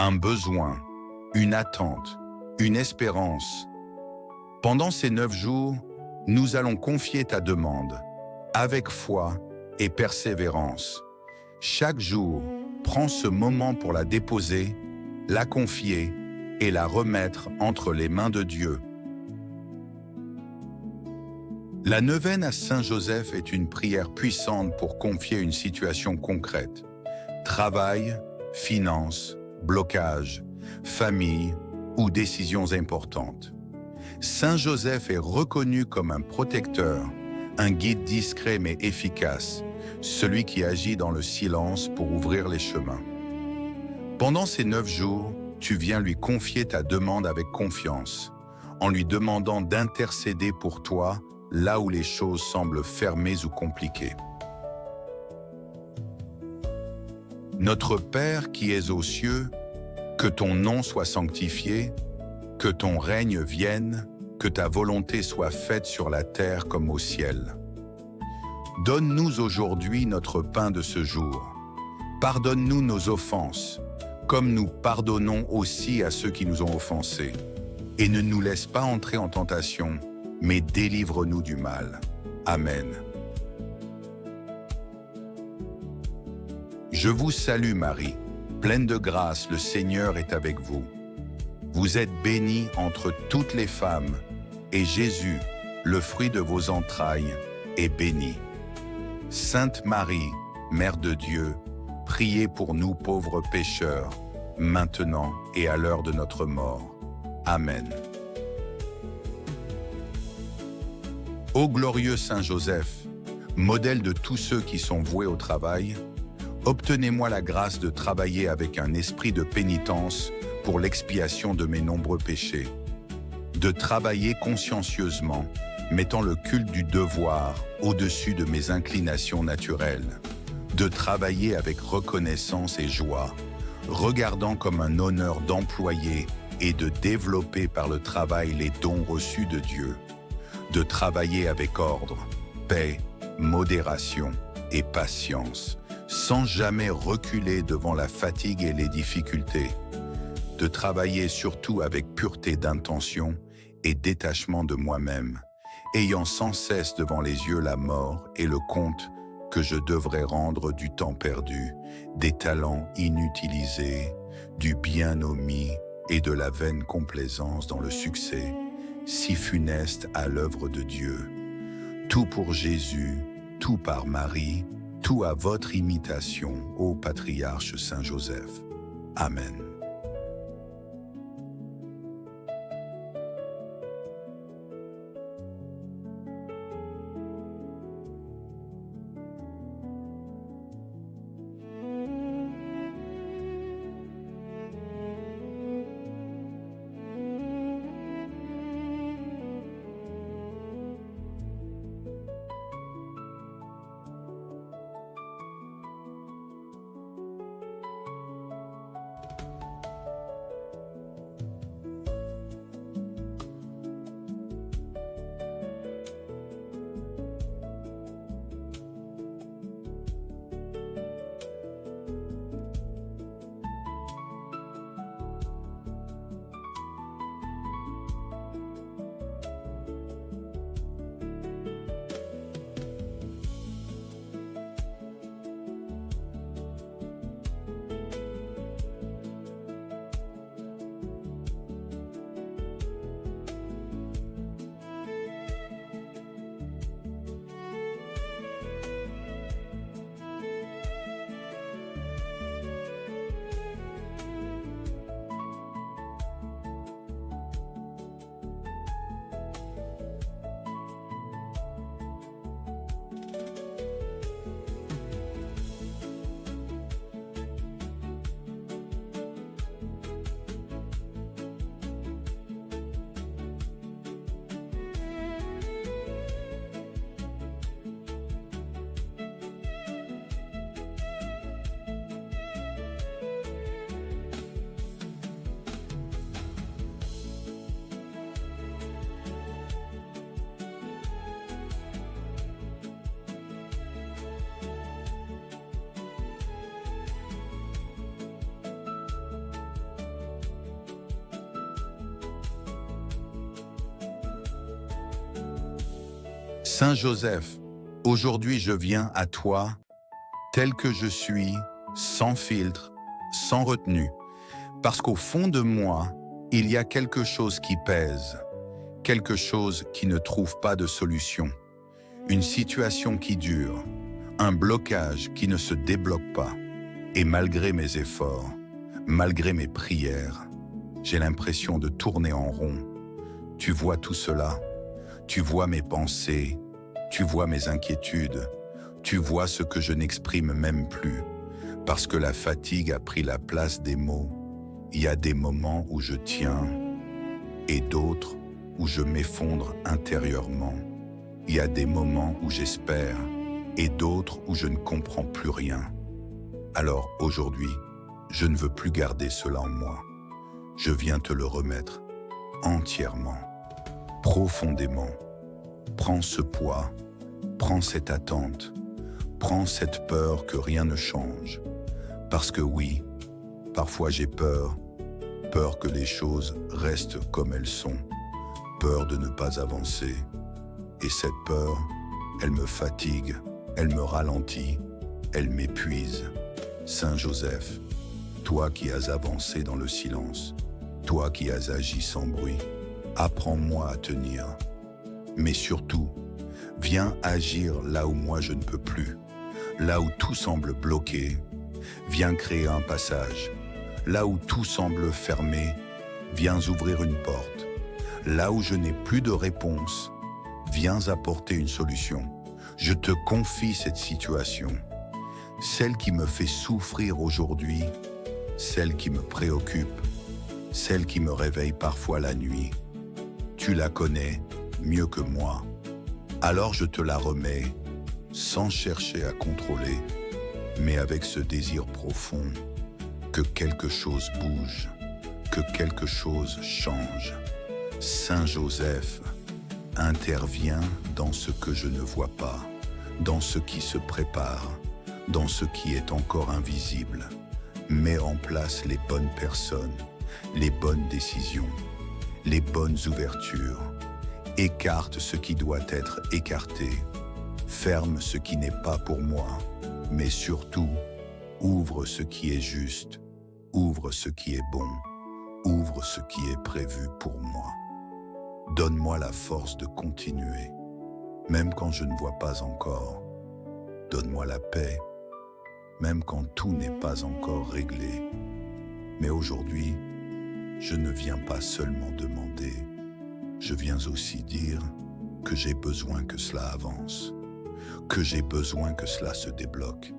un besoin, une attente, une espérance. Pendant ces 9 jours, nous allons confier ta demande, avec foi et persévérance. Chaque jour, prends ce moment pour la déposer, la confier et la remettre entre les mains de Dieu. La neuvaine à Saint Joseph est une prière puissante pour confier une situation concrète. Travail, finances, blocage, famille ou décisions importantes. Saint Joseph est reconnu comme un protecteur, un guide discret mais efficace, celui qui agit dans le silence pour ouvrir les chemins. Pendant ces 9 jours, tu viens lui confier ta demande avec confiance, en lui demandant d'intercéder pour toi là où les choses semblent fermées ou compliquées. Notre Père qui es aux cieux, que ton nom soit sanctifié, que ton règne vienne, que ta volonté soit faite sur la terre comme au ciel. Donne-nous aujourd'hui notre pain de ce jour. Pardonne-nous nos offenses, comme nous pardonnons aussi à ceux qui nous ont offensés. Et ne nous laisse pas entrer en tentation, mais délivre-nous du mal. Amen. Je vous salue Marie, pleine de grâce, le Seigneur est avec vous. Vous êtes bénie entre toutes les femmes, et Jésus, le fruit de vos entrailles, est béni. Sainte Marie, Mère de Dieu, priez pour nous pauvres pécheurs, maintenant et à l'heure de notre mort. Amen. Ô glorieux Saint Joseph, modèle de tous ceux qui sont voués au travail, obtenez-moi la grâce de travailler avec un esprit de pénitence pour l'expiation de mes nombreux péchés, de travailler consciencieusement, mettant le culte du devoir au-dessus de mes inclinations naturelles, de travailler avec reconnaissance et joie, regardant comme un honneur d'employer et de développer par le travail les dons reçus de Dieu, de travailler avec ordre, paix, modération et patience, sans jamais reculer devant la fatigue et les difficultés, de travailler surtout avec pureté d'intention et détachement de moi-même, ayant sans cesse devant les yeux la mort et le compte que je devrais rendre du temps perdu, des talents inutilisés, du bien omis et de la vaine complaisance dans le succès, si funeste à l'œuvre de Dieu. Tout pour Jésus, tout par Marie, tout à votre imitation, ô patriarche Saint Joseph. Amen. Saint Joseph, aujourd'hui je viens à toi, tel que je suis, sans filtre, sans retenue, parce qu'au fond de moi, il y a quelque chose qui pèse, quelque chose qui ne trouve pas de solution, une situation qui dure, un blocage qui ne se débloque pas. Et malgré mes efforts, malgré mes prières, j'ai l'impression de tourner en rond. Tu vois tout cela, tu vois mes pensées, tu vois mes inquiétudes, tu vois ce que je n'exprime même plus, parce que la fatigue a pris la place des mots. Il y a des moments où je tiens et d'autres où je m'effondre intérieurement. Il y a des moments où j'espère et d'autres où je ne comprends plus rien. Alors aujourd'hui, je ne veux plus garder cela en moi. Je viens te le remettre entièrement, profondément. Prends ce poids, prends cette attente, prends cette peur que rien ne change. Parce que oui, parfois j'ai peur, peur que les choses restent comme elles sont, peur de ne pas avancer. Et cette peur, elle me fatigue, elle me ralentit, elle m'épuise. Saint Joseph, toi qui as avancé dans le silence, toi qui as agi sans bruit, apprends-moi à tenir. Mais surtout, viens agir là où moi je ne peux plus, là où tout semble bloqué. Viens créer un passage. Là où tout semble fermé, viens ouvrir une porte. Là où je n'ai plus de réponse, viens apporter une solution. Je te confie cette situation, celle qui me fait souffrir aujourd'hui, celle qui me préoccupe, celle qui me réveille parfois la nuit. Tu la connais mieux que moi. Alors je te la remets, sans chercher à contrôler, mais avec ce désir profond que quelque chose bouge, que quelque chose change. Saint Joseph, interviens dans ce que je ne vois pas, dans ce qui se prépare, dans ce qui est encore invisible. Mets en place les bonnes personnes, les bonnes décisions, les bonnes ouvertures. Écarte ce qui doit être écarté. Ferme ce qui n'est pas pour moi. Mais surtout, ouvre ce qui est juste, ouvre ce qui est bon, ouvre ce qui est prévu pour moi. Donne-moi la force de continuer, même quand je ne vois pas encore. Donne-moi la paix, même quand tout n'est pas encore réglé. Mais aujourd'hui, je ne viens pas seulement demander, je viens aussi dire que j'ai besoin que cela avance, que j'ai besoin que cela se débloque,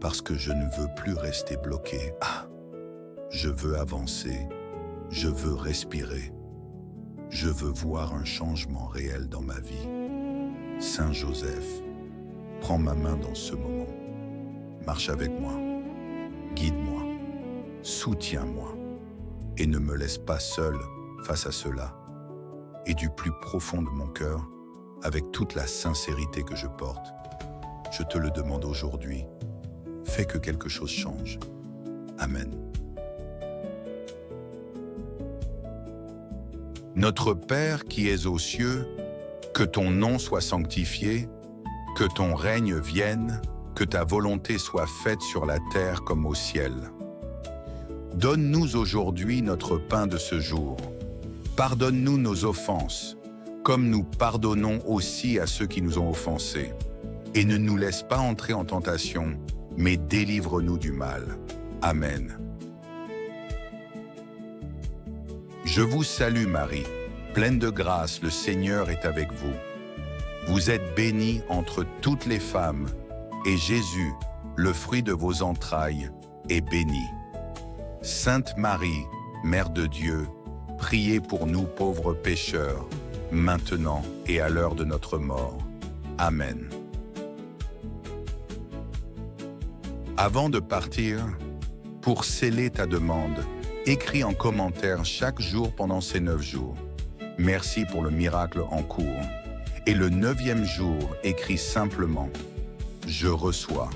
parce que je ne veux plus rester bloqué. Je veux avancer, je veux respirer, je veux voir un changement réel dans ma vie. Saint Joseph, prends ma main dans ce moment, marche avec moi, guide-moi, soutiens-moi, et ne me laisse pas seul face à cela. Et du plus profond de mon cœur, avec toute la sincérité que je porte, je te le demande aujourd'hui. Fais que quelque chose change. Amen. Notre Père qui es aux cieux, que ton nom soit sanctifié, que ton règne vienne, que ta volonté soit faite sur la terre comme au ciel. Donne-nous aujourd'hui notre pain de ce jour. Pardonne-nous nos offenses, comme nous pardonnons aussi à ceux qui nous ont offensés. Et ne nous laisse pas entrer en tentation, mais délivre-nous du mal. Amen. Je vous salue Marie, pleine de grâce, le Seigneur est avec vous. Vous êtes bénie entre toutes les femmes, et Jésus, le fruit de vos entrailles, est béni. Sainte Marie, Mère de Dieu, priez pour nous pauvres pécheurs, maintenant et à l'heure de notre mort. Amen. Avant de partir, pour sceller ta demande, écris en commentaire chaque jour pendant ces 9 jours. Merci pour le miracle en cours. Et le 9e jour, écris simplement « Je reçois ».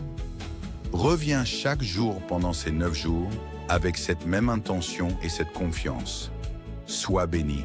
Reviens chaque jour pendant ces 9 jours avec cette même intention et cette confiance. Sois béni.